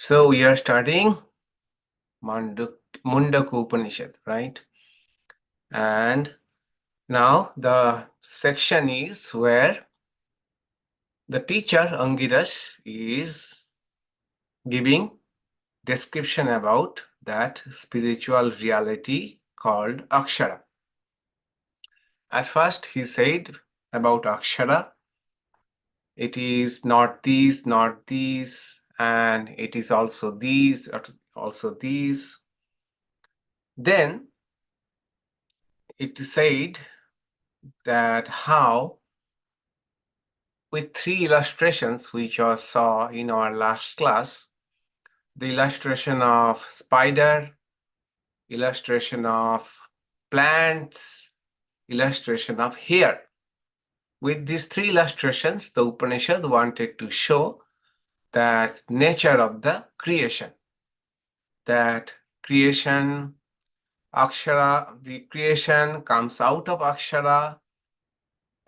So we are starting Mundaka Upanishad, right? And now the section is where the teacher Angiras is giving description about that spiritual reality called Akshara. At first he said about Akshara, it is not these, and it is also these, also these. Then it said that how with three illustrations which I saw in our last class, the illustration of spider, illustration of plants, illustration of hair. With these three illustrations, the Upanishad wanted to show that nature of the creation, that creation, Akshara, the creation comes out of Akshara,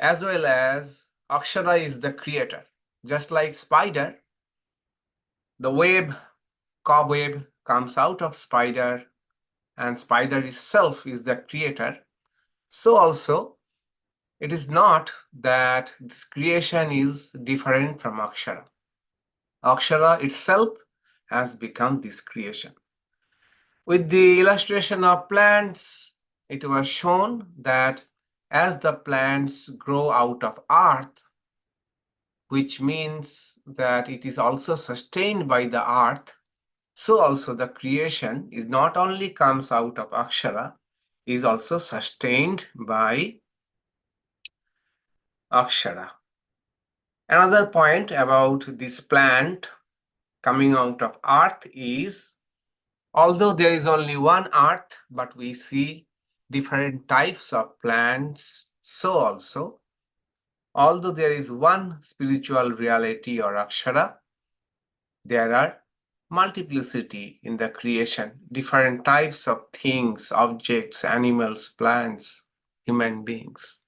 as well as Akshara is the creator. Just like spider, the web, cobweb comes out of spider, and spider itself is the creator. So also, it is not that this creation is different from Akshara. Akshara itself has become this creation. With the illustration of plants, it was shown that as the plants grow out of earth, which means that it is also sustained by the earth, so also the creation is not only comes out of Akshara, is also sustained by Akshara. Another point about this plant coming out of earth is, although there is only one earth, but we see different types of plants, so also, although there is one spiritual reality or Akshara, there are multiplicity in the creation, different types of things, objects, animals, plants, human beings.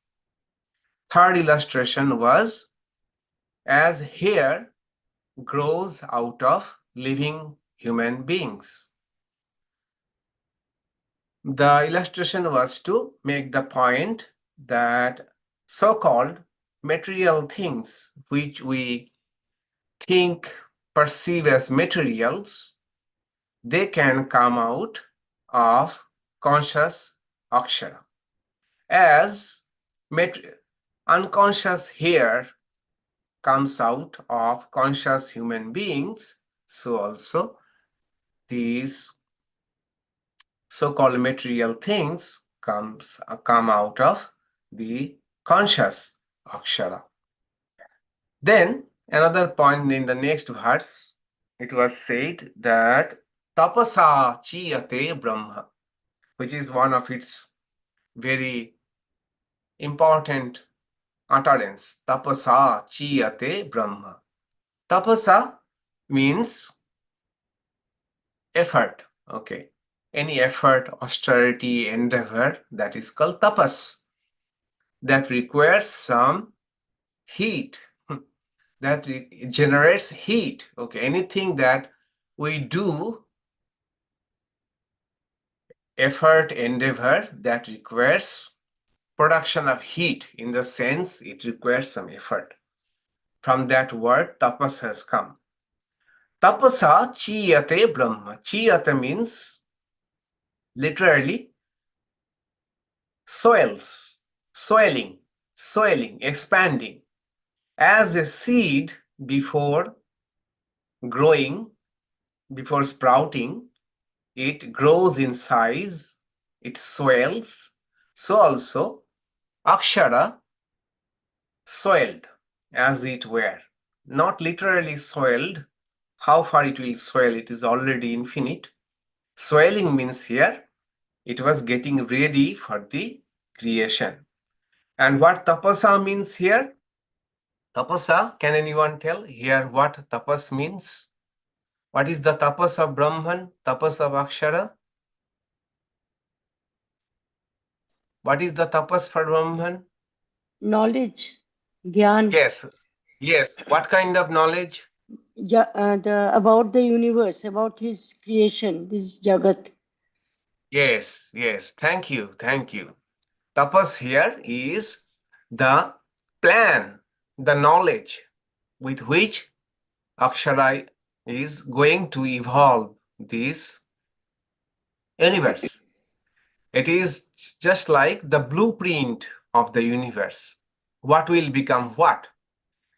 Third illustration was as hair grows out of living human beings. The illustration was to make the point that so-called material things which we think, perceive as materials, they can come out of conscious Akshara. As unconscious hair comes out of conscious human beings, so also these so-called material things come out of the conscious Akshara. Then another point in the next verse, it was said that tapasa jāyāte brahma, which is one of its very important utterance. Tapasa jāyāte brahma. Tapasa means effort. Okay. Any effort, austerity, endeavor, that is called tapas. That requires some heat. That generates heat. Okay. Anything that we do, effort, endeavor, that requires production of heat, in the sense it requires some effort. From that word, tapas has come. Tapasa jāyāte brahma. Jāyāte means literally soiling, expanding. As a seed before growing, before sprouting, it grows in size, it swells. So also, Akshara soiled, as it were. Not literally soiled. How far it will swell? It is already infinite. Swelling means here, it was getting ready for the creation. And what tapasa means here? Tapasa, can anyone tell here what tapas means? What is the tapas of Brahman, tapas of Akshara? What is the tapas for Brahman? Knowledge, Gyan. Yes. What kind of knowledge? about the universe, about his creation, this Jagat. Yes, yes. Thank you. Thank you. Tapas here is the plan, the knowledge with which Akshara is going to evolve this universe. It is just like the blueprint of the universe. What will become what?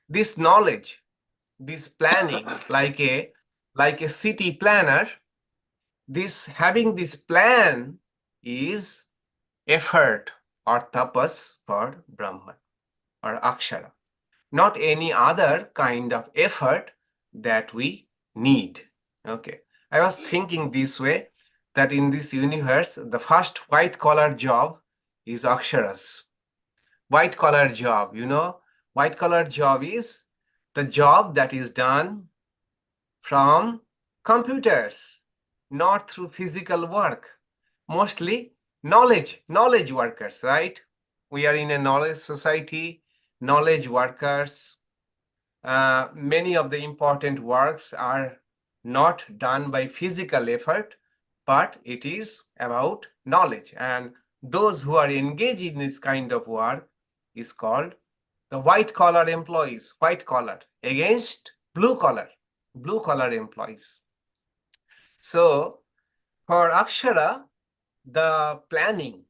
This knowledge, this planning, like a city planner, this having this plan is effort or tapas for Brahman or Akshara, not any other kind of effort that we need. Okay, I was thinking this way that in this universe, the first white collar job is Aksharas. White collar job, white collar job is the job that is done from computers, not through physical work. Mostly knowledge workers, right? We are in a knowledge society, knowledge workers. Many of the important works are not done by physical effort, but it is about knowledge. And those who are engaged in this kind of work is called the white collar employees, white collar against blue collar employees. So for Akshara, the planning,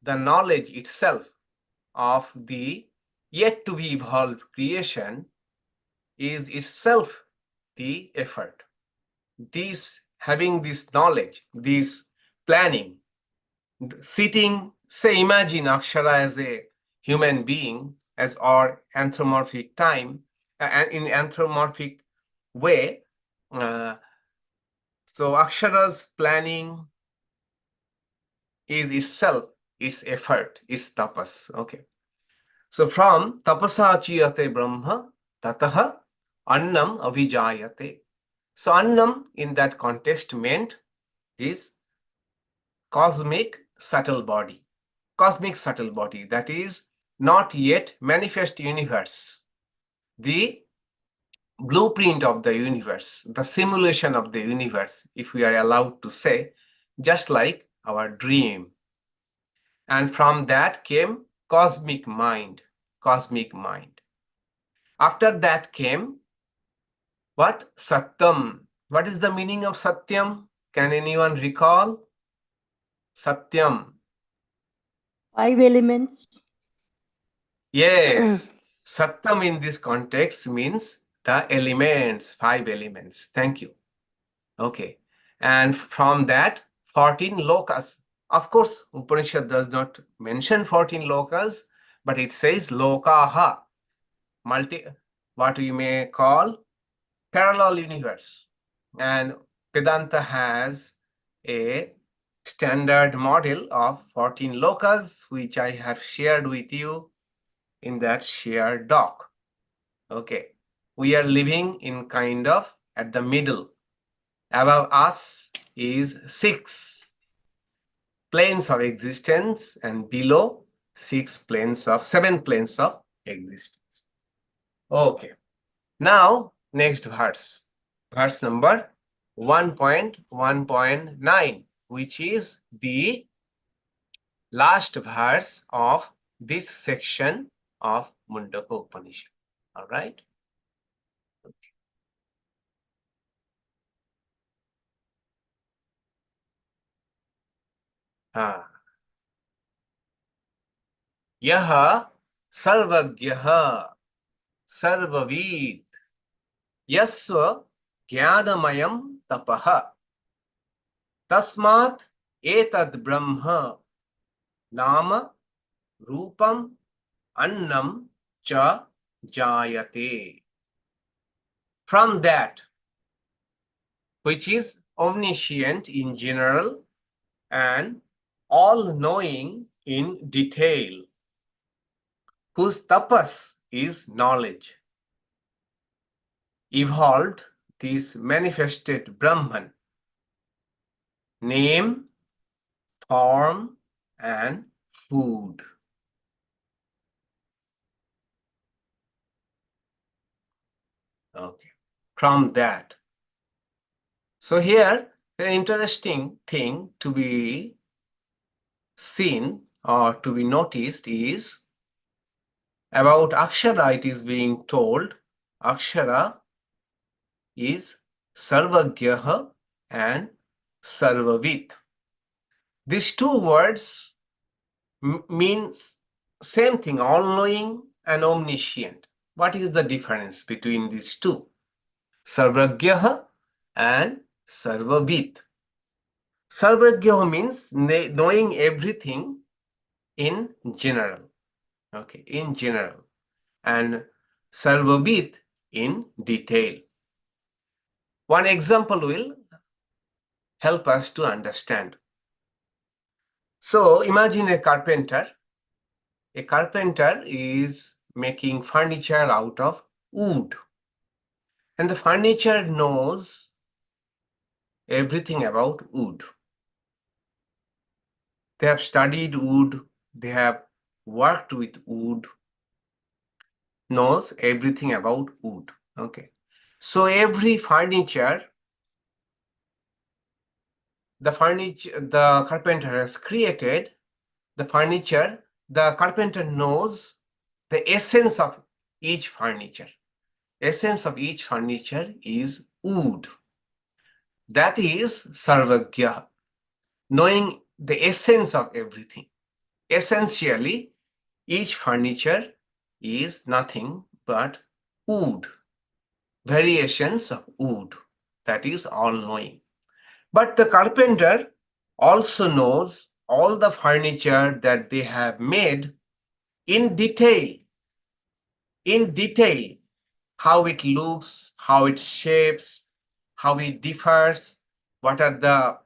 the knowledge itself of the yet to be evolved creation is itself the effort. This having this knowledge, this planning, sitting, say, imagine Akshara as a human being, as or anthropomorphic time, in anthropomorphic way. So Akshara's planning is itself its effort, its tapas. Okay. So from tapasa jāyāte brahma, tataḥ annaṃ jāyāte. So annaṃ in that context meant this cosmic subtle body. Cosmic subtle body, that is not yet manifest universe. The blueprint of the universe, the simulation of the universe, if we are allowed to say, just like our dream. And from that came cosmic mind, cosmic mind. After that came what? Satyaṃ. What is the meaning of satyaṃ? Can anyone recall? Satyaṃ. 5 elements. Yes. Satyaṃ in this context means the elements, 5 elements. Thank you. Okay. And from that, 14 lokas. Of course, Upanishad does not mention 14 lokas, but it says lokaha, what we may call parallel universe. And Vedanta has a standard model of 14 lokas, which I have shared with you in that shared doc. Okay. We are living in kind of at the middle. Above us is 6 planes of existence, and below 7 planes of existence. Okay. Now, next verse. Verse number 1.1.9, which is the last verse of this section of Mundaka Upanishad. All right. Yaha sarvajñaḥ sarvavid yasya jñānamayaṃ tapaḥ tasmād etad brahma nāma rūpam annaṃ ca jāyāte. From that which is omniscient in general and all-knowing in detail, whose tapas is knowledge, evolved this manifested Brahman, name, form, and food. Okay. from that. So here, the interesting thing to be seen or to be noticed is about Akshara. It is being told Akshara is sarvajñaḥ and sarvavid. These two words mean same thing, all-knowing and omniscient. What is the difference between these two? Sarvajñaḥ and sarvavid. Sarvajñaḥ means knowing everything in general. Okay, in general. And sarvavid in detail. One example will help us to understand. So imagine a carpenter. A carpenter is making furniture out of wood. And the furniture knows everything about wood. They have studied wood, they have worked with wood, knows everything about wood. Okay. So every furniture, the carpenter has created, the furniture, the carpenter knows the essence of each furniture. Essence of each furniture is wood. That is sarvajñaḥ, knowing the essence of everything. Essentially, each furniture is nothing but wood, variations of wood. That is all-knowing. But the carpenter also knows all the furniture that they have made in detail. In detail, how it looks, how it shapes, how it differs, what are the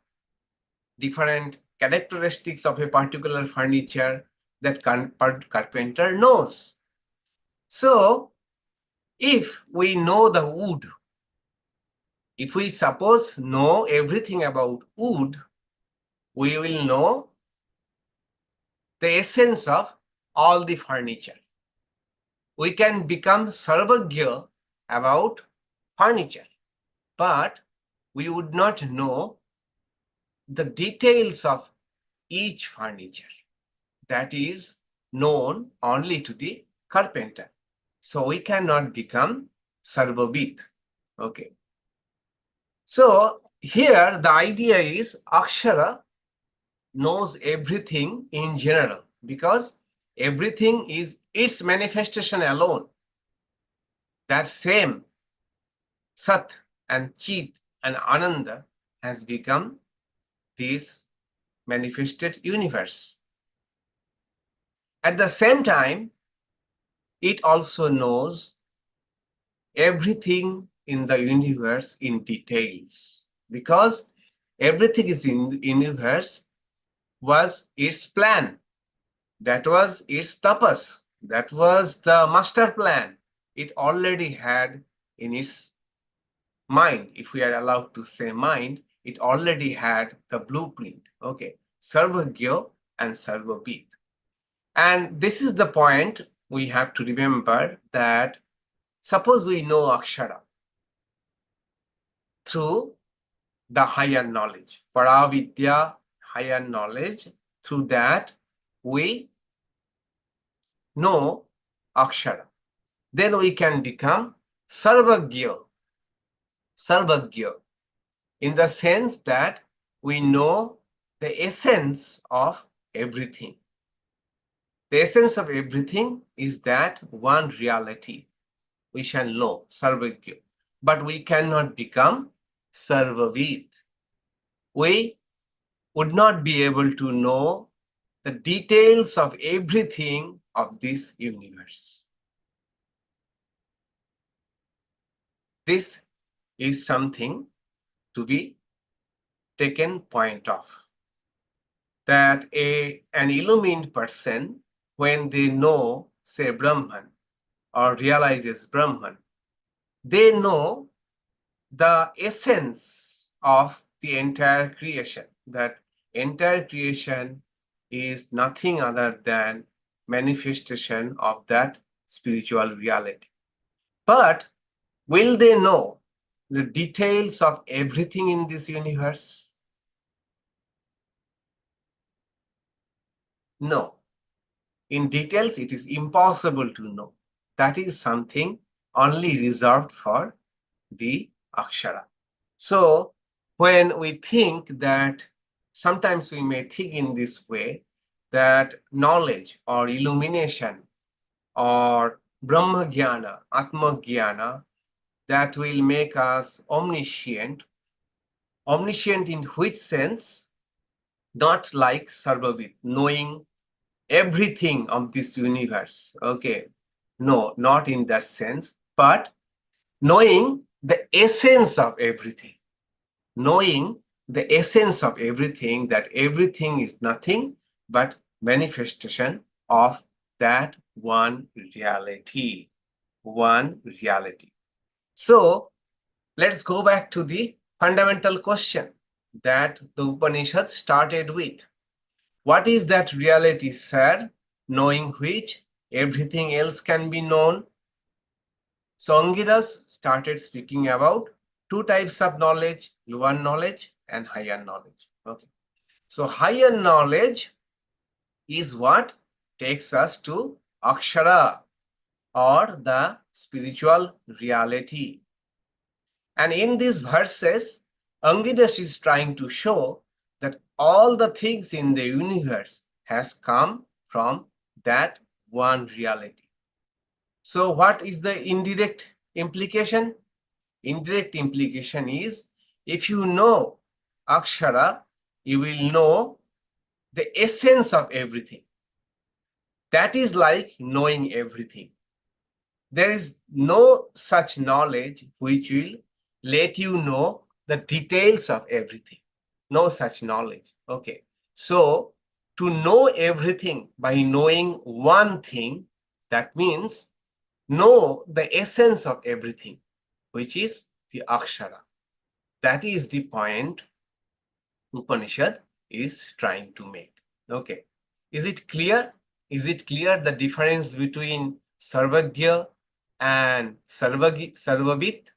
different characteristics of a particular furniture that carpenter knows. So, if we know the wood, if we suppose know everything about wood, we will know the essence of all the furniture. We can become sarvajñaḥ about furniture, but we would not know the details of each furniture. That is known only to the carpenter. So we cannot become sarvavid. Okay. So here the idea is Akshara knows everything in general because everything is its manifestation alone. That same Sat and Chit and Ananda has become this manifested universe. At the same time, it also knows everything in the universe in details because everything is in the universe was its plan. That was its tapas. That was the master plan. It already had in its mind, if we are allowed to say mind, it already had the blueprint. Okay, sarvajñaḥ and sarvavid. And this is the point we have to remember, that suppose we know Akshara through the higher knowledge, paravidya, higher knowledge, through that we know Akshara. Then we can become sarvajñaḥ, sarvajñaḥ, in the sense that we know the essence of everything. The essence of everything is that one reality. We shall know, sarvajñaḥ, but we cannot become sarvavid. We would not be able to know the details of everything of this universe. This is something to be taken point of, that an illumined person, when they know, say, Brahman or realizes Brahman, they know the essence of the entire creation, that entire creation is nothing other than manifestation of that spiritual reality. But will they know the details of everything in this universe? No. In details, it is impossible to know. That is something only reserved for the akshara. So, when we think that, sometimes we may think in this way, that knowledge or illumination or brahma jnana, atma jnana, that will make us omniscient. Omniscient in which sense? Not like sarvavid, knowing everything of this universe. Okay. No, not in that sense, but knowing the essence of everything. Knowing the essence of everything, that everything is nothing but manifestation of that one reality. One reality. So let's go back to the fundamental question that the Upanishad started with. What is that reality, sir, knowing which everything else can be known? So Angiras started speaking about two types of knowledge, lower knowledge and higher knowledge. Okay. So higher knowledge is what takes us to akshara, or the spiritual reality. And in these verses, Angiras is trying to show that all the things in the universe has come from that one reality. So what is the indirect implication? Indirect implication is, if you know akshara, you will know the essence of everything. That is like knowing everything. There is no such knowledge which will let you know the details of everything. No such knowledge. Okay. So to know everything by knowing one thing, that means know the essence of everything, which is the akshara. That is the point Upanishad is trying to make. Okay. Is it clear? Is it clear the difference between sarvajñaḥ and sarvavid?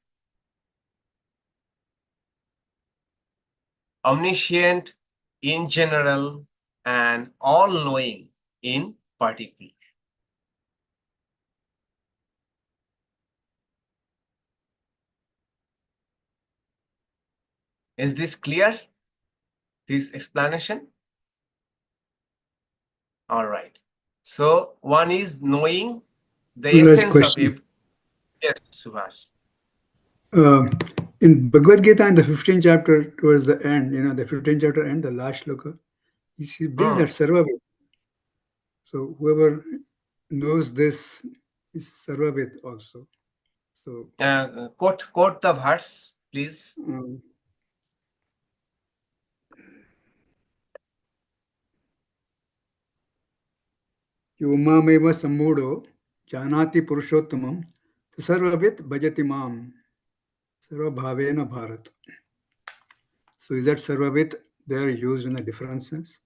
Omniscient in general and all-knowing in particular. Is this clear? This explanation? All right. So one is knowing the One last essence of question. Yes, Subhash. In Bhagavad Gita, in the 15th chapter, towards the end, the 15th chapter end, the last shloka, he brings that sarvavid. So whoever knows this is sarvavid also. So Quote the verse, please. Yomameva sammudo janati purushottamam sarvavid bhajati mam sarvabhavena bharat. So is that sarvavid there used in a different sense?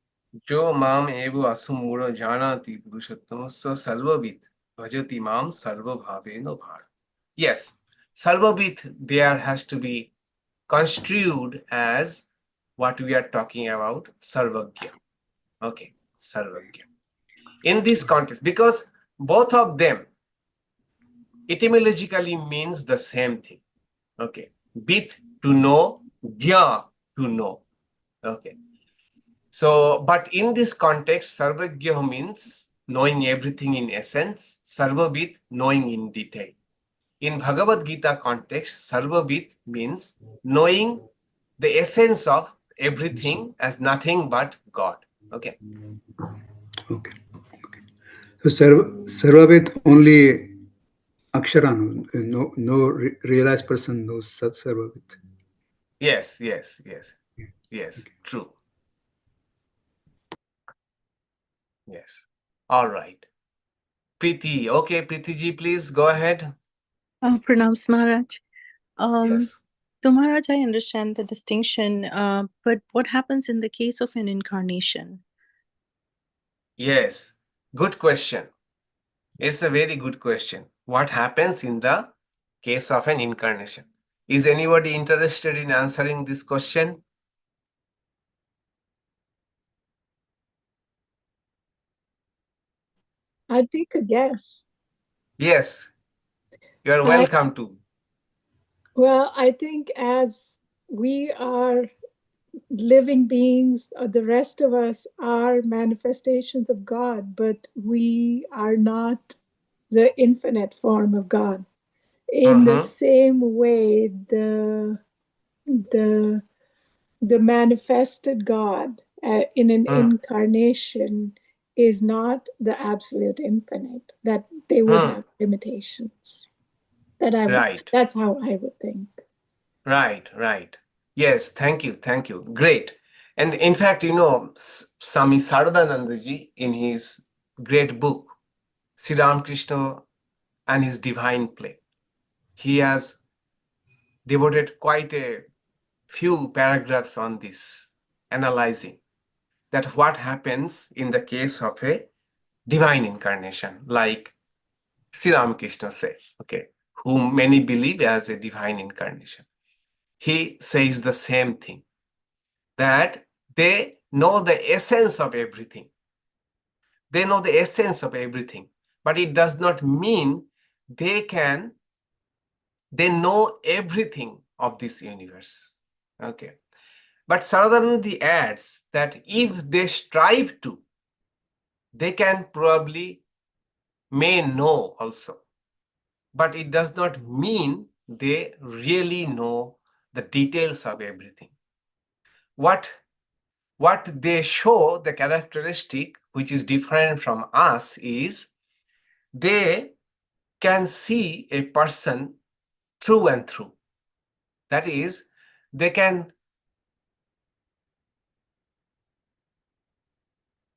Jo mam evo asumuro janati purushottam sa sarvavid bhajati mam sarvabhavena bharat. Yes, sarvavid there has to be construed as what we are talking about, sarvajñaḥ. Okay, sarvajñaḥ. In this context, because both of them etymologically means the same thing. Okay, bit to know, jñā to know. Okay. So, but in this context, sarvajñaḥ means knowing everything in essence, sarvavid knowing in detail. In Bhagavad Gita context, sarvavid means knowing the essence of everything as nothing but God. Okay. Okay. So sarvavid only akshara, no realized person knows sarvavid. Yes, Okay. true. Yes. All right. Preeti, okay, Preeti ji, please go ahead. Pranams Maharaj. Yes. So Maharaj, I understand the distinction, but what happens in the case of an incarnation? Yes, good question. It's a very good question. What happens in the case of an incarnation? Is anybody interested in answering this question? I'll take a guess. Yes, you are welcome to. Well, I think as we are living beings, the rest of us are manifestations of God, but we are not the infinite form of God. In the same way, the manifested God in an incarnation is not the absolute infinite, that they would have limitations. Right. That's how I would think. Right, right. Yes, thank you, thank you. Great. And in fact, Swami Ishadhyanananda ji, in his great book, Sri Ramakrishna and his Divine Play, he has devoted quite a few paragraphs on this, analyzing that what happens in the case of a divine incarnation, like Sri Ramakrishna said, okay, whom many believe as a divine incarnation. He says the same thing, that they know the essence of everything. They know the essence of everything, but it does not mean they know everything of this universe. Okay. But Sarvajñaḥ adds that if they strive to, they can probably may know also. But it does not mean they really know the details of everything. What they show, the characteristic which is different from us, is they can see a person through and through. That is, they can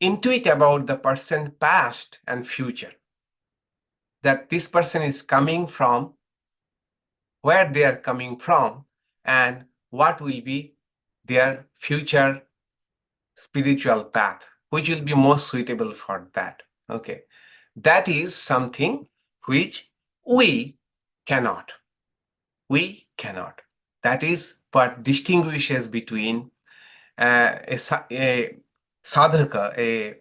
intuit about the person past and future, that this person is coming from, where they are coming from, and what will be their future spiritual path, which will be most suitable for that. Okay, that is something which we cannot. We cannot. That is what distinguishes between a sadhaka, a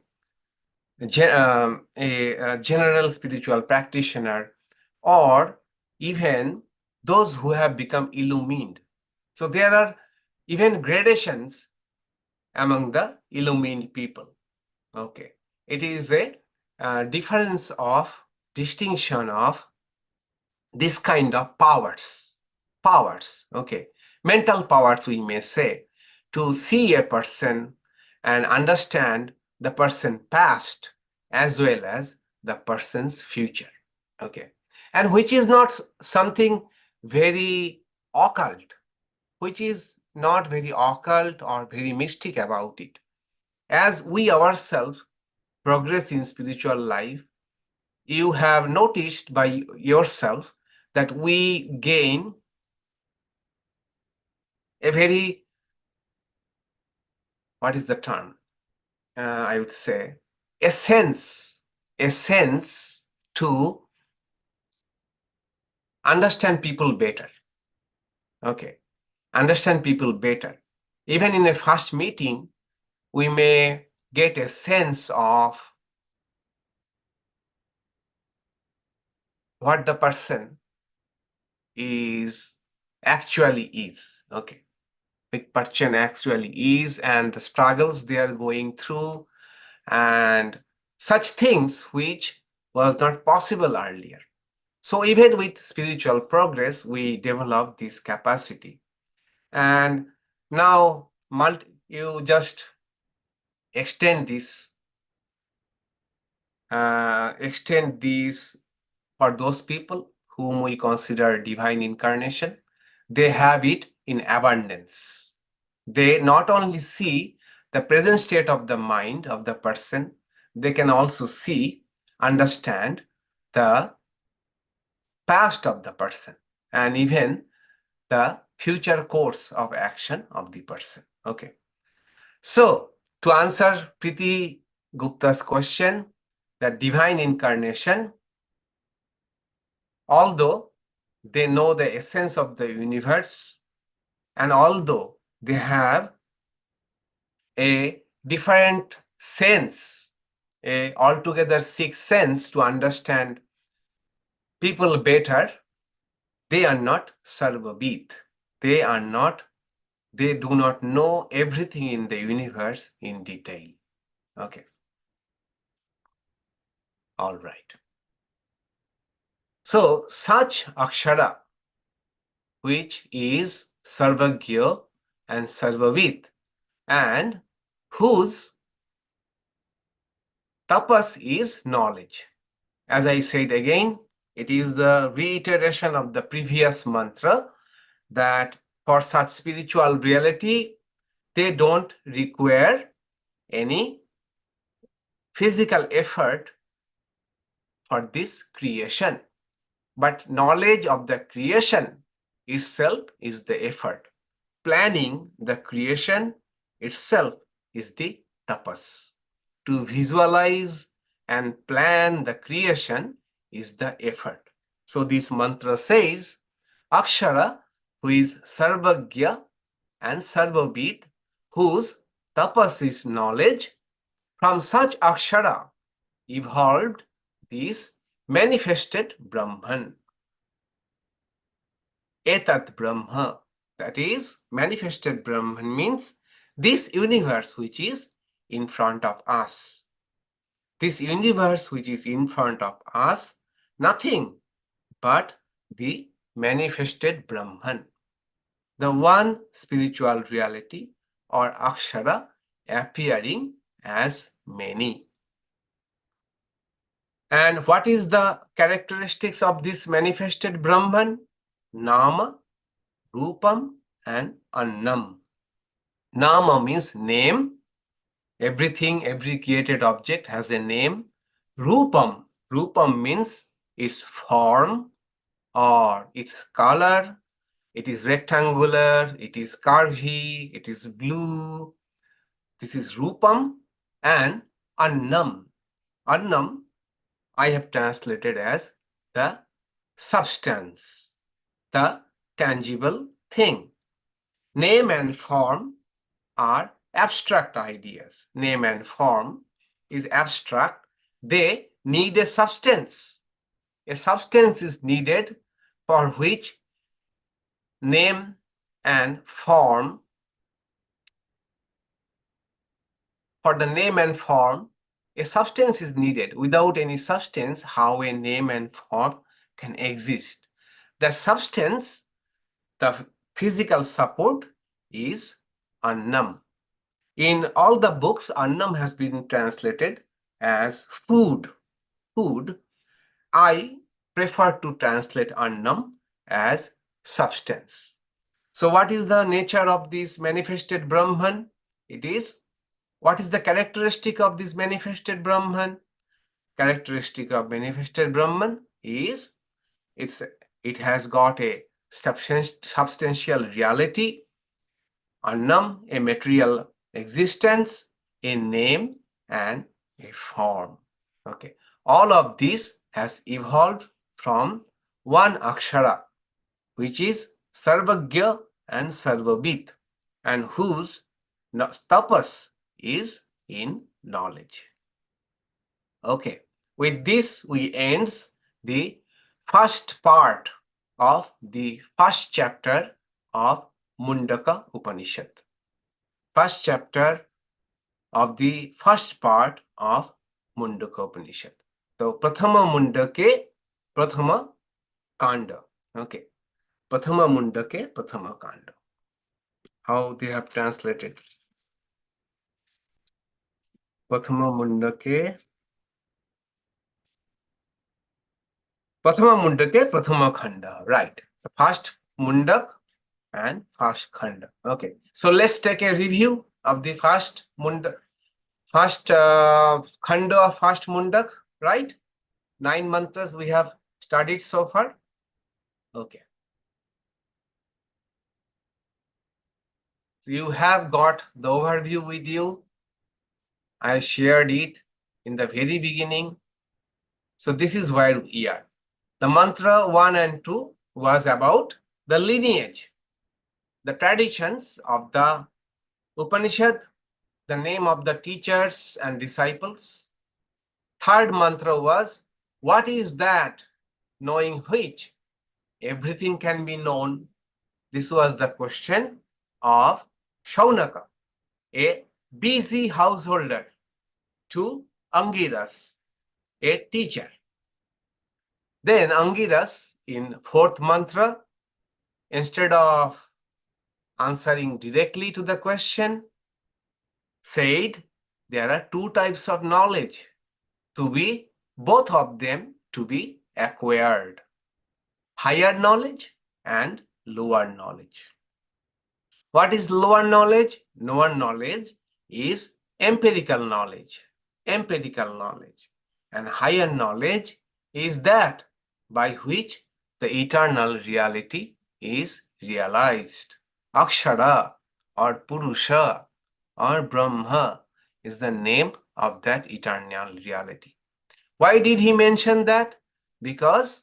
general spiritual practitioner, or even those who have become illumined. So there are even gradations among the illumined people. Okay, it is a difference of distinction of this kind of powers, okay, mental powers, we may say, to see a person and understand the person past as well as the person's future. Okay, and which is not something very occult, which is not very occult or very mystic about it. As we ourselves progress in spiritual life, you have noticed by yourself that we gain a very, what is the term? I would say a sense to understand people better. Okay, understand people better. Even in a first meeting, we may get a sense of what the person is actually is. Okay, with person actually is, and the struggles they are going through, and such things which was not possible earlier. So even with spiritual progress, we develop this capacity. And now you just extend this for those people whom we consider divine incarnation. They have it in abundance. They not only see the present state of the mind of the person, they can also see, understand the past of the person, and even the future course of action of the person. Okay. So, to answer Priti Gupta's question, that divine incarnation, although they know the essence of the universe, and although they have a different sense, a altogether sixth sense to understand people better, they are not sarvavid. They do not know everything in the universe in detail. Okay. All right. So such akshara, which is sarvajñaḥ and sarvavid, and whose tapas is knowledge. As I said again, it is the reiteration of the previous mantra that for such spiritual reality, they don't require any physical effort for this creation. But knowledge of the creation itself is the effort. Planning the creation itself is the tapas. To visualize and plan the creation is the effort. So this mantra says, Akshara, who is sarvajñaḥ and sarvavid, whose tapas is knowledge, from such akshara evolved this manifested Brahman. Etad Brahma, that is, manifested Brahman means this universe which is in front of us. This universe which is in front of us, nothing but the manifested Brahman, the one spiritual reality or akshara appearing as many. And what is the characteristics of this manifested Brahman? Nāma, rūpam, and annaṃ. Nāma means name. Everything, every created object has a name. Rūpam, rūpam means its form or its color. It is rectangular, it is curvy, it is blue. This is rūpam. And annaṃ. Annaṃ I have translated as the substance, the tangible thing. Name and form are abstract ideas. Name and form is abstract. They need a substance. A substance is needed for which name and form, for the name and form, a substance is needed. Without any substance, how a name and form can exist? The substance, the physical support is annaṃ. In all the books, annaṃ has been translated as food. Food. I prefer to translate annaṃ as substance. So what is the nature of this manifested Brahman? It is, what is the characteristic of this manifested Brahman? Characteristic of manifested Brahman is it has got a substantial reality, annaṃ, a material existence, a name, and a form. Okay, all of this has evolved from one akshara, which is sarvajñaḥ and sarvavid, and whose tapas is in knowledge. Okay, with this we end the first part of the first chapter of Mundaka Upanishad. First chapter of the first part of Mundaka Upanishad. So, Prathama Mundake, Prathama Kanda. Okay, Prathama Mundake, Prathama Kanda. How they have translated? Prathama Mundake, Prathama Mundake, Prathama Khanda. Right. The first Mundak and first Khanda. Okay. So let's take a review of the first Mundak, first Khanda of first Mundak. Right. 9 mantras we have studied so far. Okay. So you have got the overview with you. I shared it in the very beginning. So this is where we are. The mantra 1 and 2 was about the lineage, the traditions of the Upanishad, the name of the teachers and disciples. Third mantra was, what is that knowing which everything can be known? This was the question of Shaunaka, a busy householder, to Angiras, a teacher. Then Angiras, in fourth mantra, instead of answering directly to the question, said there are two types of knowledge, both of them to be acquired: higher knowledge and lower knowledge. What is lower knowledge? Lower knowledge is empirical knowledge. Empirical knowledge. And higher knowledge is that by which the eternal reality is realized. Akshara or Purusha or Brahma is the name of that eternal reality. Why did he mention that? Because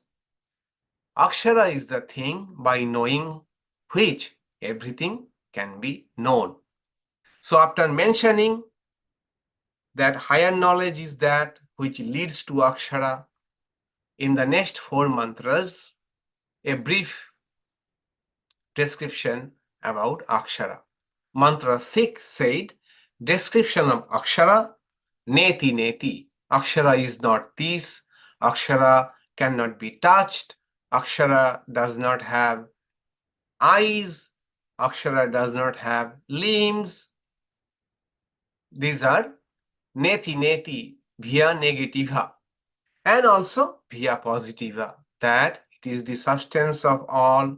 Akshara is the thing by knowing which everything can be known. So after mentioning that higher knowledge is that which leads to Akshara, in the next four mantras, a brief description about Akshara. Mantra 6 said, description of Akshara, neti neti. Akshara is not this. Akshara cannot be touched. Akshara does not have eyes. Akshara does not have limbs. These are neti neti via negativa, and also via positiva, that it is the substance of all,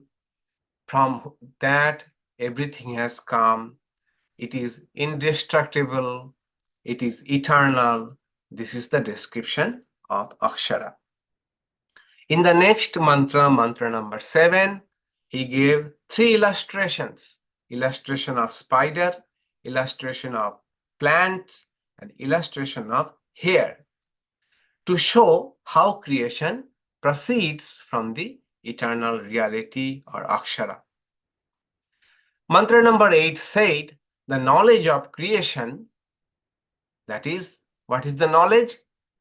from that everything has come. It is indestructible. It is eternal. This is the description of Akshara. In the next mantra, mantra number 7, he gave 3 illustrations. Illustration of spider, illustration of plants, and illustration of hair, to show how creation proceeds from the eternal reality or Akshara. Mantra number 8 said, the knowledge of creation, that is, what is the knowledge?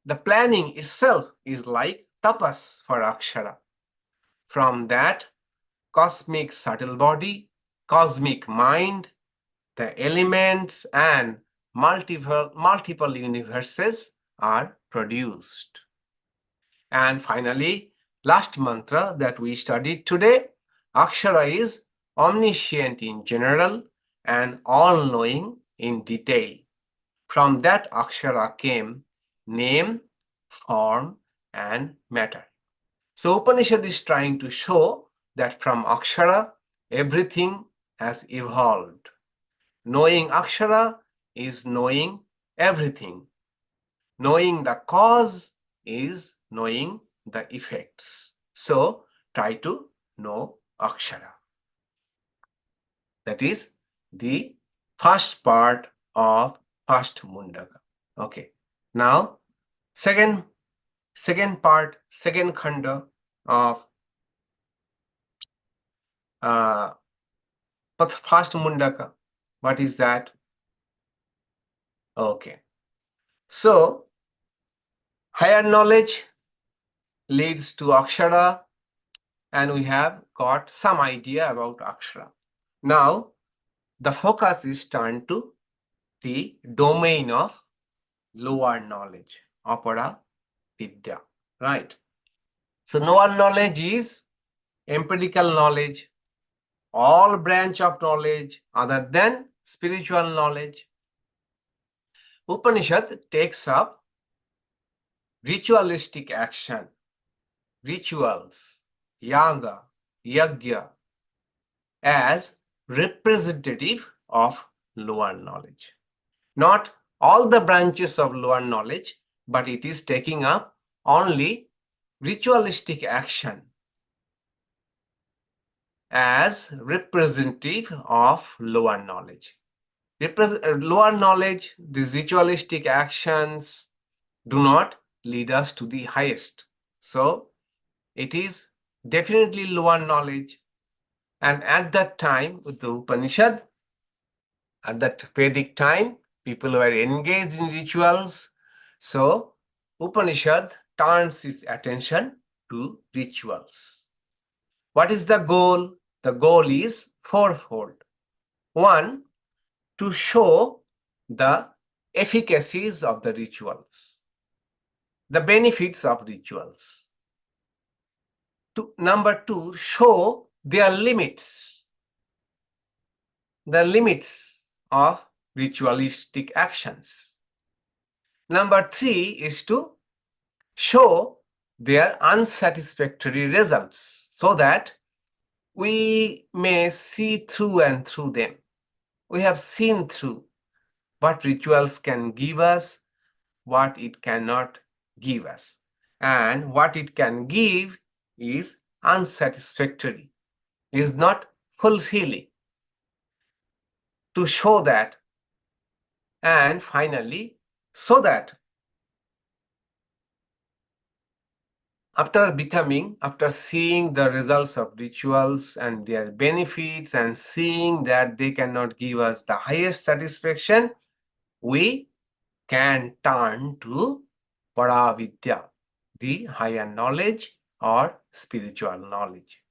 The planning itself is like tapas for Akshara. From that cosmic subtle body, cosmic mind, the elements and multiple universes are produced. And finally, last mantra that we studied today, Akshara is omniscient in general and all-knowing in detail. From that Akshara came name, form, and matter. So Upanishad is trying to show that from Akshara, everything has evolved. Knowing Akshara is knowing everything. Knowing the cause is knowing the effects. So try to know Akshara. That is the first part of first Mundaka. Okay. Now, second part, second khanda of first Mundaka. What is that? Okay. So, higher knowledge leads to Akshara, and we have got some idea about Akshara. Now, the focus is turned to the domain of lower knowledge, apara vidya, right? So, lower knowledge is empirical knowledge, all branch of knowledge other than spiritual knowledge. Upanishad takes up ritualistic action, rituals, yaga, yajna, as representative of lower knowledge. Not all the branches of lower knowledge, but it is taking up only ritualistic action as representative of lower knowledge. Lower knowledge, these ritualistic actions do not lead us to the highest. So it is definitely lower knowledge. And at that time, with the Upanishad, at that Vedic time, people were engaged in rituals. So Upanishad turns its attention to rituals. What is the goal? The goal is fourfold. One, to show the efficacies of the rituals, the benefits of rituals. Number two, show their limits, the limits of ritualistic actions. Number three is to show their unsatisfactory results so that we may see through and through them. We have seen through what rituals can give us, what it cannot give us. And what it can give is unsatisfactory, is not fulfilling. To show that, and finally, so that after seeing the results of rituals and their benefits and seeing that they cannot give us the highest satisfaction, we can turn to paravidya, the higher knowledge or spiritual knowledge.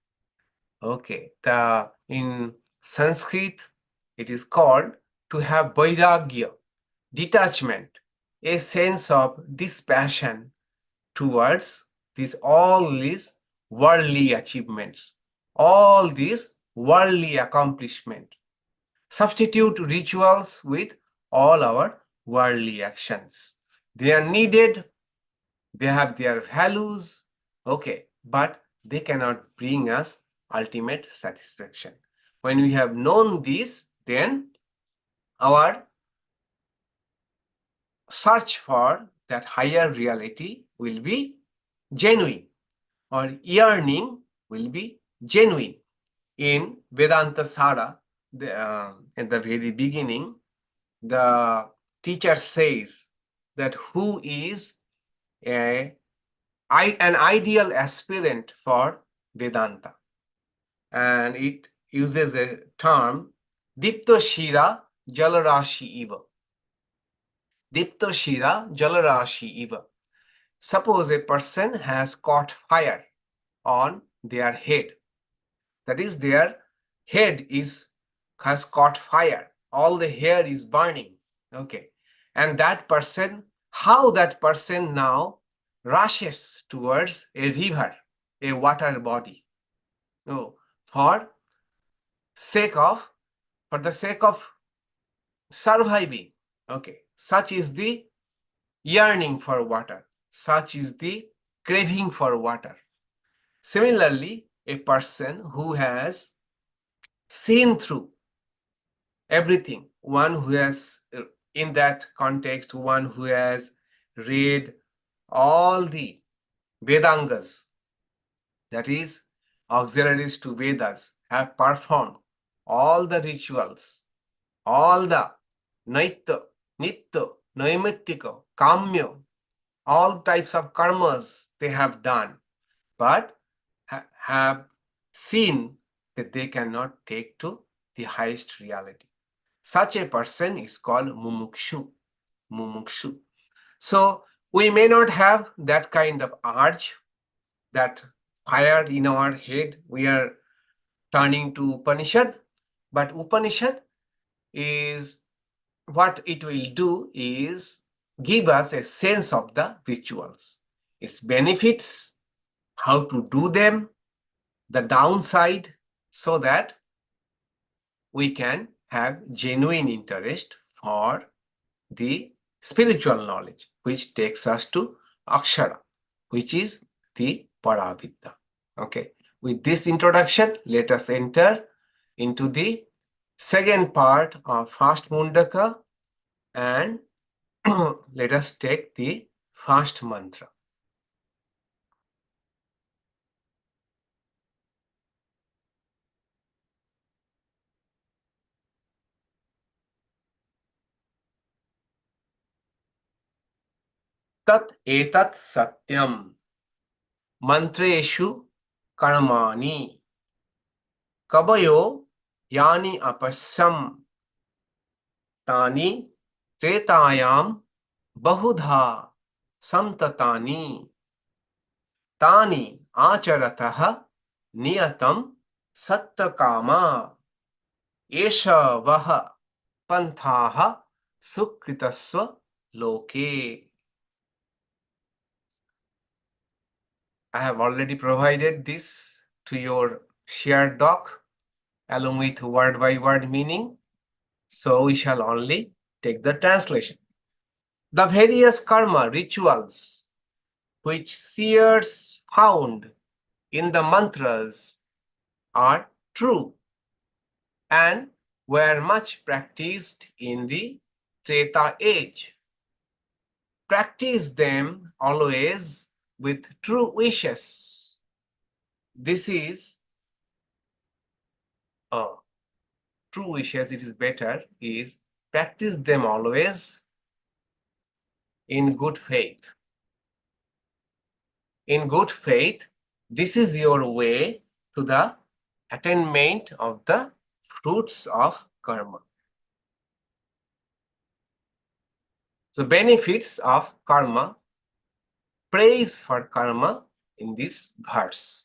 Okay, in Sanskrit, it is called to have vairagya, detachment, a sense of dispassion towards all these worldly achievements, all these worldly accomplishments. Substitute rituals with all our worldly actions. They are needed, they have their values, okay, but they cannot bring us ultimate satisfaction. When we have known this, then our search for that higher reality will be genuine, or yearning will be genuine. In Vedanta Sara, at the very beginning, the teacher says that who is an ideal aspirant for Vedanta. And it uses a term, Dipto Shira Jalarashi Iva. Dipto Shira Jalarashi Iva. Suppose a person has caught fire on their head. That is, their head has caught fire. All the hair is burning. Okay. And that person, how that person now rushes towards a river, a water body. No, for the sake of surviving. Okay. Such is the yearning for water. Such is the craving for water. Similarly, a person who has seen through everything, one who has, in that context, one who has read all the Vedangas, that is, auxiliaries to Vedas, have performed all the rituals, all the Naitya, Nitya, Naimittika, Kamya, all types of karmas they have done, but have seen that they cannot take to the highest reality. Such a person is called mumukshu. Mumukshu. So we may not have that kind of urge, that fire in our head. We are turning to Upanishad, but Upanishad is, what it will do is give us a sense of the rituals, its benefits, how to do them, the downside, so that we can have genuine interest for the spiritual knowledge, which takes us to akshara, which is the paravidya. Okay. With this introduction, let us enter into the second part of first Mundaka, and let us take the first mantra. Tat etat satyam mantreṣu karmāṇi. Kavayo yāni apaśyaṃ. Tāni tretāyāṃ bahudhā saṃtatāni. Tāni ācaratha niyataṃ satyakāma. Esha vaha panthaha sukritasva loke. I have already provided this to your shared doc along with word by word meaning. So we shall only take the translation. The various karma rituals which seers found in the mantras are true and were much practiced in the Treta age. Practice them always with true wishes. This is true wishes, it is better, is practice them always in good faith. In good faith, this is your way to the attainment of the fruits of karma. The benefits of karma, praise for karma in this verse.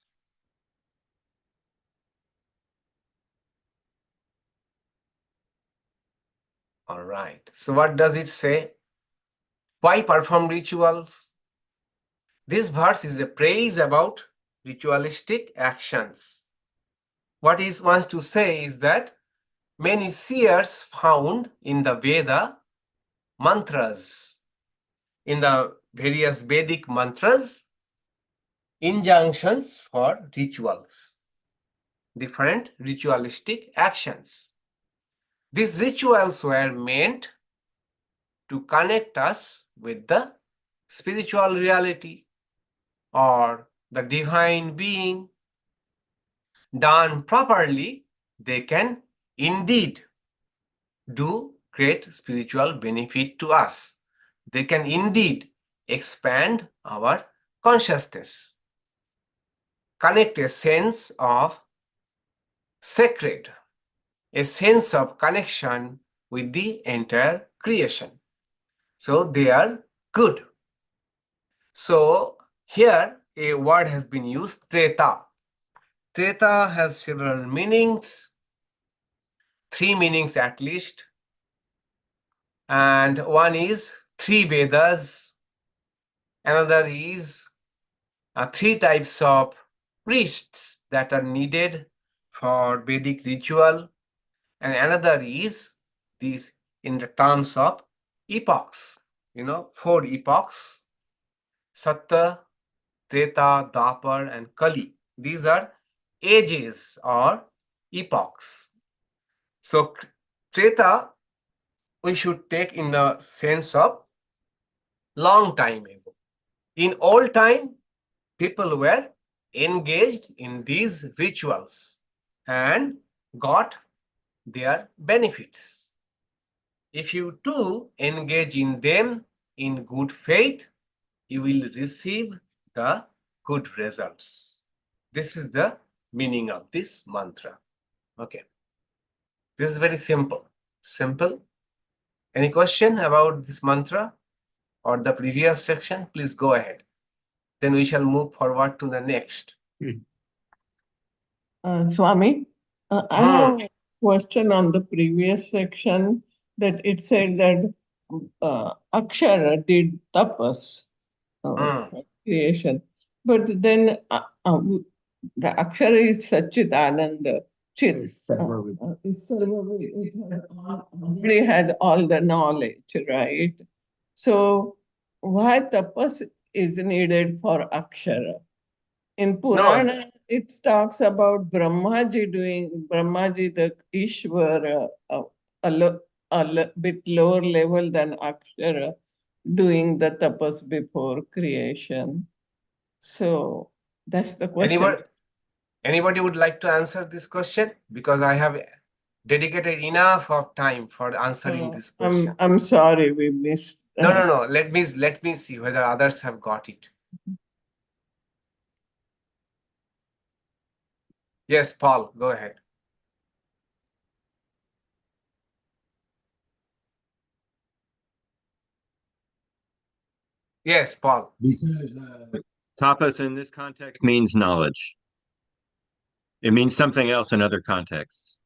All right. So what does it say? Why perform rituals? This verse is a praise about ritualistic actions. What it wants to say is that many seers found in the Veda mantras, in the various Vedic mantras, injunctions for rituals, different ritualistic actions. These rituals were meant to connect us with the spiritual reality or the divine being. Done properly, they can indeed do great spiritual benefit to us. They can indeed expand our consciousness, connect a sense of sacred, a sense of connection with the entire creation. So they are good. So here a word has been used, treta. Treta has several meanings, 3 meanings at least. And one is 3 Vedas, another is 3 types of priests that are needed for Vedic ritual, and another is these in the terms of epochs, 4 epochs, Satya, Treta, Dwapar and Kali. These are ages or epochs. So Treta we should take in the sense of long time ago. In old time, people were engaged in these rituals and got their benefits. If you too engage in them in good faith, you will receive the good results. This is the meaning of this mantra. Okay. This is very simple. Simple. Any question about this mantra or the previous section? Please go ahead. Then we shall move forward to the next. Swami, I have a question on the previous section that it said that Akshara did tapas, creation. But then the Akshara is Satchidananda. Sarvavid. It already has all the knowledge, right? So why tapas is needed for Akshara? In Purana, it talks about Brahmaji, the Ishvara, a bit lower level than Akshara, doing the tapas before creation. So that's the question. Anybody would like to answer this question? Because I have dedicated enough of time for answering this question. I'm sorry, we missed. No. Let me see whether others have got it. Yes, Paul, go ahead. Yes, Paul. Because tapas in this context means knowledge. It means something else in other contexts.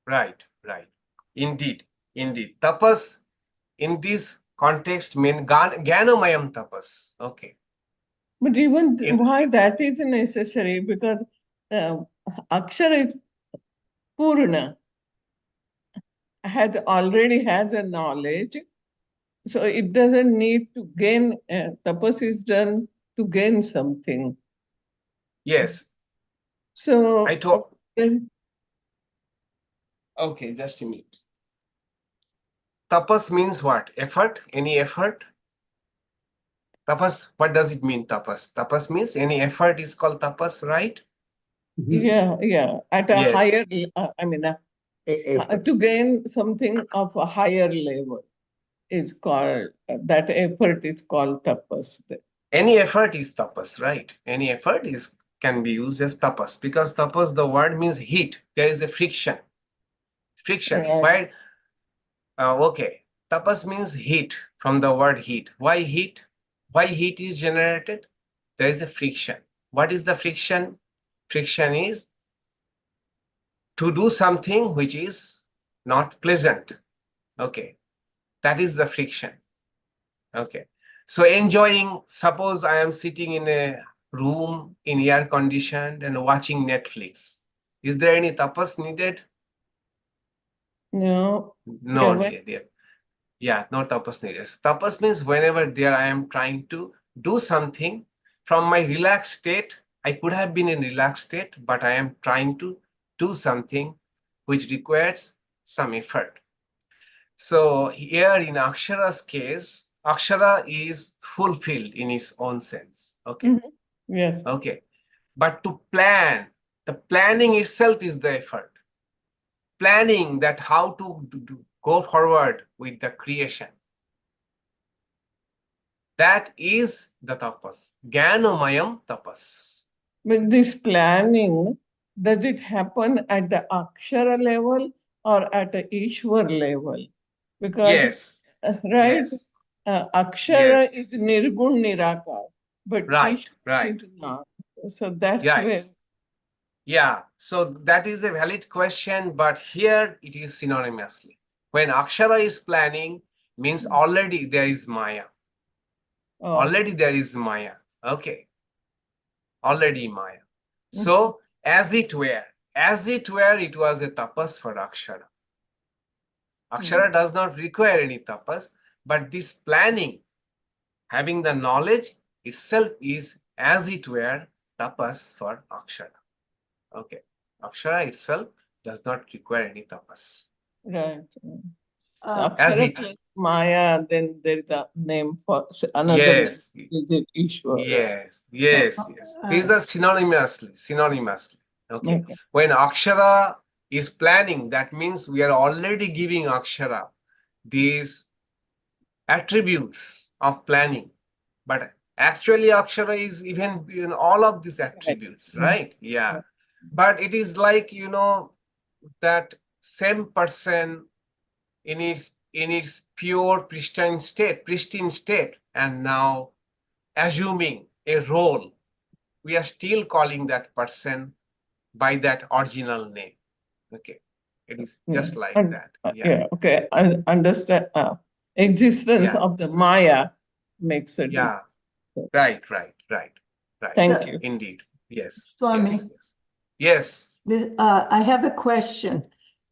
Right, right. Indeed, indeed. Tapas in this context mean jñānamayaṃ tapas. Okay. But even In- why that is necessary? Because akshara is purna, already has a knowledge, so it doesn't need to gain. Tapas is done to gain something. Yes, So I told. then Okay, just a minute. Tapas means what? Effort? Any effort? Tapas, what does it mean, tapas? Tapas means any effort is called tapas, right? yeah, at a Yes. higher, to gain something of a higher level is called, that effort is called tapas. Any effort is tapas, right? Any effort can be used as tapas, because tapas, the word means heat. There is a friction. Friction. Right. Why? Okay. Tapas means heat, from the word heat. Why heat? Why heat is generated? There is a friction. What is the friction? Friction is to do something which is not pleasant. Okay. That is the friction. Okay. So enjoying, suppose I am sitting in a room in air conditioned and watching Netflix. Is there any tapas needed? No. No Yeah, needed. Yeah, no tapas needed. Tapas means whenever there I am trying to do something from my relaxed state. I could have been in relaxed state, but I am trying to do something which requires some effort. So here in Akshara's case, Akshara is fulfilled in its own sense. Okay. Yes. Okay. But to plan, the planning itself is the effort. Planning that how to go forward with the creation. That is the tapas. Jñānamayaṃ tapas. But this planning, does it happen at the akshara level or at the ishwar level? Because, Yes. right, Yes. akshara Yes. is nirgun nirakar, but Right. ishwar Right. is not. So that's Yeah. where. Yeah, so that is a valid question, but here it is synonymously. When Akshara is planning, means already there is Maya. Oh, Already there is Maya. Okay. Already Maya. So, as it were, it was a tapas for Akshara. Akshara does not require any tapas, but this planning, having the knowledge itself is, as it were, tapas for Akshara. Okay. Akshara itself does not require any tapas. right. As Akshara it, plus Maya, then there is a name for another yes, name. Is it Ishwar? yes, yes, yes. These are synonymously. Okay. Okay. When Akshara is planning, that means we are already giving Akshara these attributes of planning. But actually, Akshara is even in all of these attributes, right? Yeah. But it is like, that same person in its pure pristine state, and now assuming a role, we are still calling that person by that original name. Okay, it is just like that. Yeah, okay. I understand. Existence Yeah. of the Maya makes it. Yeah, right. Thank you. Indeed. Yes. Swami. Yes. I have a question.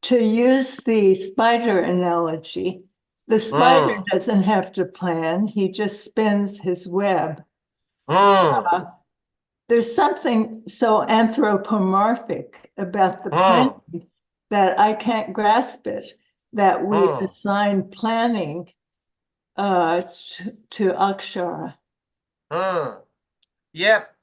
To use the spider analogy, the spider doesn't have to plan. He just spins his web. There's something so anthropomorphic about the planning that I can't grasp it, that we assign planning to Akshara. Yep,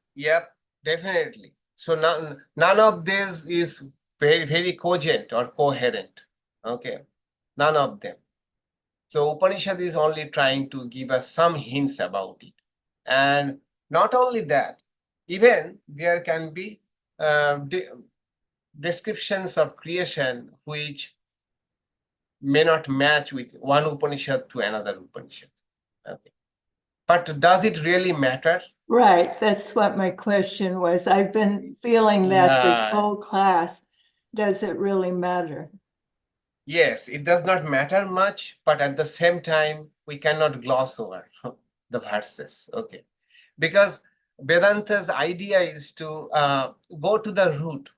definitely. So none of this is very, very cogent or coherent. Okay, none of them. So Upanishad is only trying to give us some hints about it. And not only that, even there can be descriptions of creation which may not match with one Upanishad to another Upanishad. Okay. But does it really matter? Right, that's what my question was. I've been feeling that this Yeah. whole class, does it really matter? Yes, it does not matter much, but at the same time, we cannot gloss over the verses. Okay. Because Vedanta's idea is to go to the root,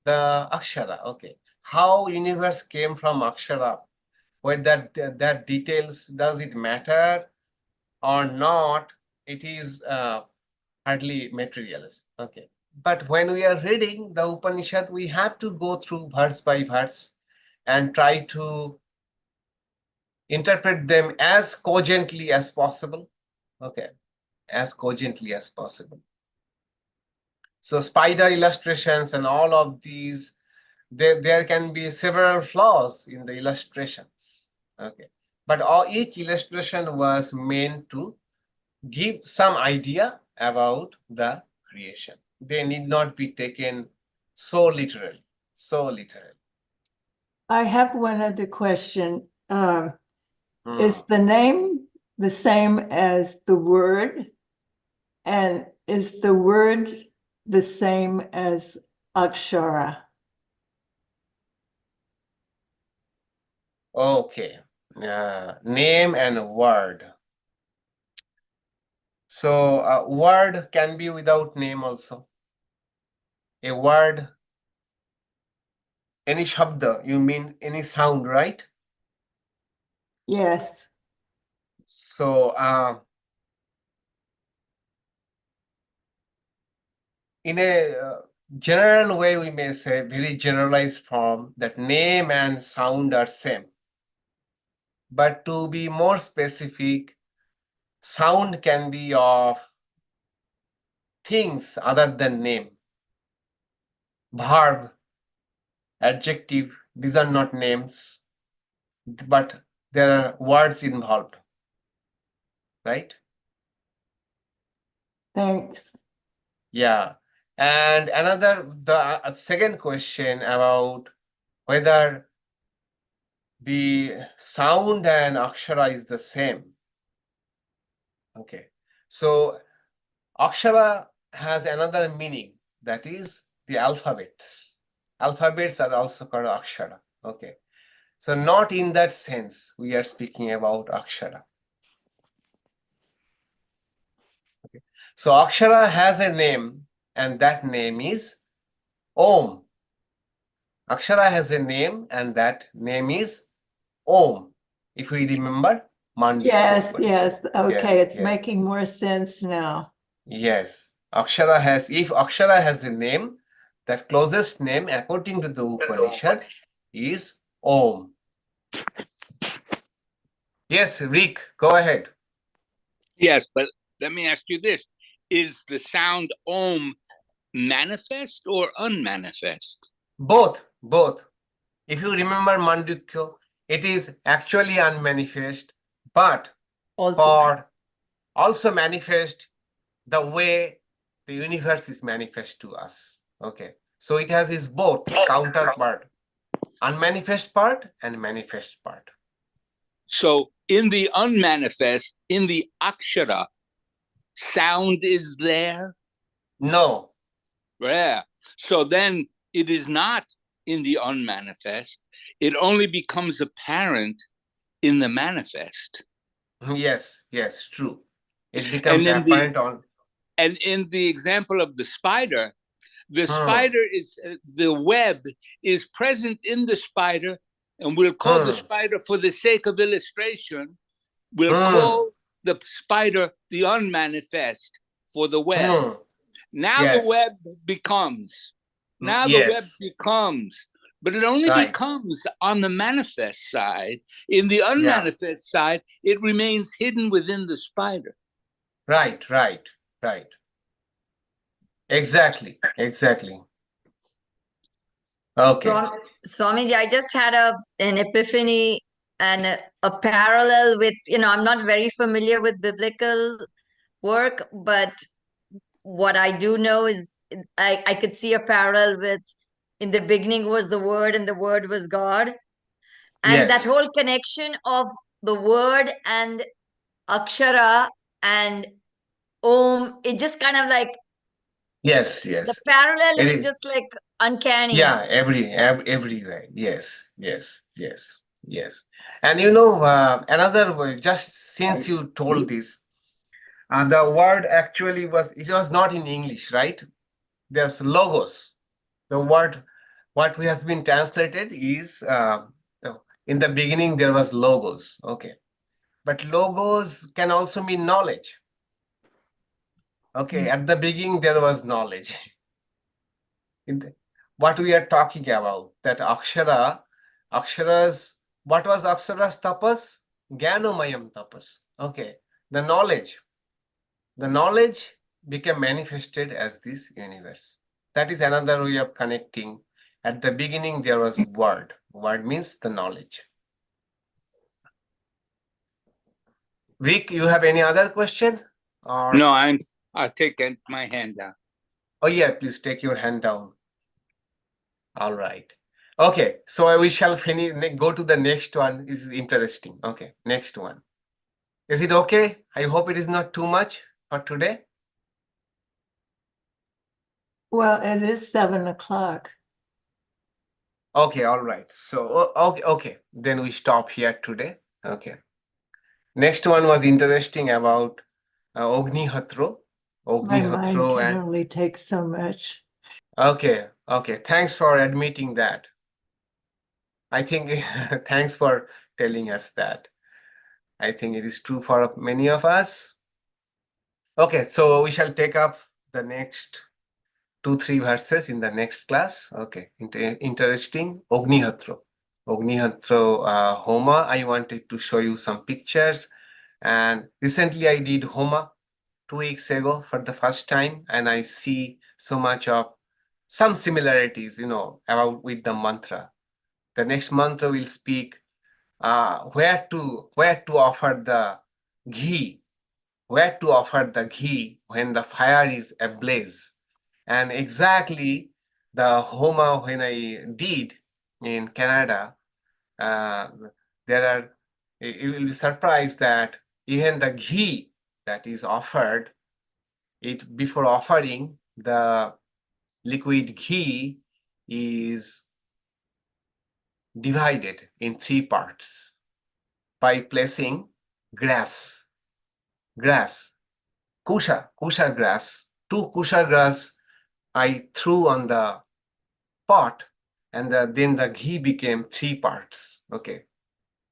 the akshara. Okay. How universe came from akshara, whether that details, does it matter or not, it is hardly materialist. Okay. But when we are reading the Upanishad, we have to go through verse by verse and try to interpret them as cogently as possible. Okay. As cogently as possible. So spider illustrations and all of these, there can be several flaws in the illustrations. Okay. But each illustration was meant to give some idea about the creation. They need not be taken so literally, so literally. I have one other question. Is the name the same as the word? And is the word the same as akshara? Okay. Name and word. So a word can be without name also. A word, any shabda, you mean any sound, right? Yes. So in a general way, we may say, very generalized form, that name and sound are same. But to be more specific, sound can be of things other than name. Verb, adjective, these are not names, but there are words involved, right? Thanks. Yeah. And the second question about whether the sound and akshara is the same. Okay. So akshara has another meaning, that is the alphabets. Alphabets are also called akshara. Okay. So not in that sense we are speaking about akshara. Okay. So akshara has a name, and that name is Om. Akshara has a name, and that name is Om. If we remember Mandukya. Yes, yes. Okay, Yes, it's yes. making more sense now. Yes. Akshara has, if akshara has a name, that closest name according to the Upanishad is Om. Yes, Rick, go ahead. Yes, but let me ask you this. Is the sound Om manifest or unmanifest? Both. If you remember Mandukya, it is actually unmanifest, but also manifest the way the universe is manifest to us. Okay. So it has its both counterpart, unmanifest part and manifest part. So in the unmanifest, in the akshara, sound is there? No. Yeah. So then it is not in the unmanifest. It only becomes apparent in the manifest. Yes, true. It becomes apparent on. And in the example of the spider is, the web is present in the spider, and we'll call the spider, for the sake of illustration, we'll call the spider the unmanifest for the web. Now the web becomes, but it only becomes on the manifest side. In the unmanifest side, it remains hidden within the spider. Right. Exactly. Okay. Swamiji, I just had an epiphany and a parallel with, I'm not very familiar with biblical work, but what I do know is I could see a parallel with in the beginning was the Word, and the Word was God. And that Yes. whole connection of the Word and Akshara and Om, it just kind of like, Yes, the yes. parallel It is is. just like uncanny. Yeah, everywhere. Yes, yes, yes, yes. And you know, another way, just since you told this, the word actually it was not in English, right? There's logos. The word, what we has been translated is, in the beginning there was logos. Okay. But logos can also mean knowledge. Okay. At the beginning there was knowledge. What we are talking about, that aksharas, what was aksharas tapas? Jñānamayaṃ tapas. Okay. The knowledge became manifested as this universe. That is another way of connecting. At the beginning, there was word. Word means the knowledge. Vic, you have any other question? Or No, I'll take my hand down. oh yeah, please take your hand down. All right. Okay, so we shall go to the next one. This is interesting. Okay, next one. Is it okay? I hope it is not too much for today. Well, it is 7 o'clock. Okay, all right. So, okay. Then we stop here today. Okay. Next one was interesting about Ognihotro. My mind Ognihotro can and only take so much. okay. Thanks for admitting that. I think thanks for telling us that. I think it is true for many of us. Okay, so we shall take up the next 2-3 verses in the next class. Okay, interesting. Ognihotro Homa. I wanted to show you some pictures, and recently I did Homa 2 weeks ago for the first time, and I see so much of some similarities, about with the mantra. The next mantra will speak where to offer the ghee, when the fire is ablaze. And exactly the Homa when I did in Canada, you will be surprised that even the ghee that is offered, before offering, the liquid ghee is divided in 3 parts by placing grass, kusha grass. 2 kusha grass I threw on the pot, and then the ghee became 3 parts. Okay,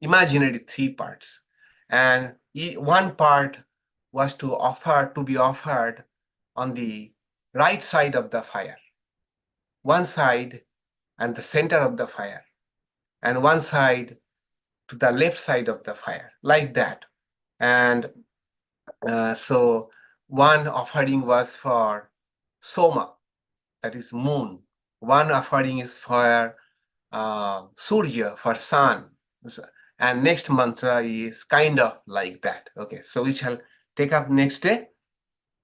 imaginary 3 parts, and one part was to be offered on the right side of the fire, one side and the center of the fire, and one side to the left side of the fire, like that. And so one offering was for Soma, that is moon. One offering is for Surya, for sun. And next mantra is kind of like that. Okay, so we shall take up next day.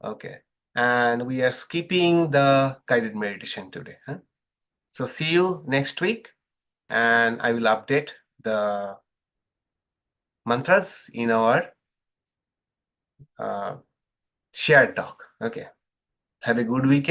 Okay, and we are skipping the guided meditation today. So see you next week, and I will update the mantras in our shared talk. Okay, have a good weekend.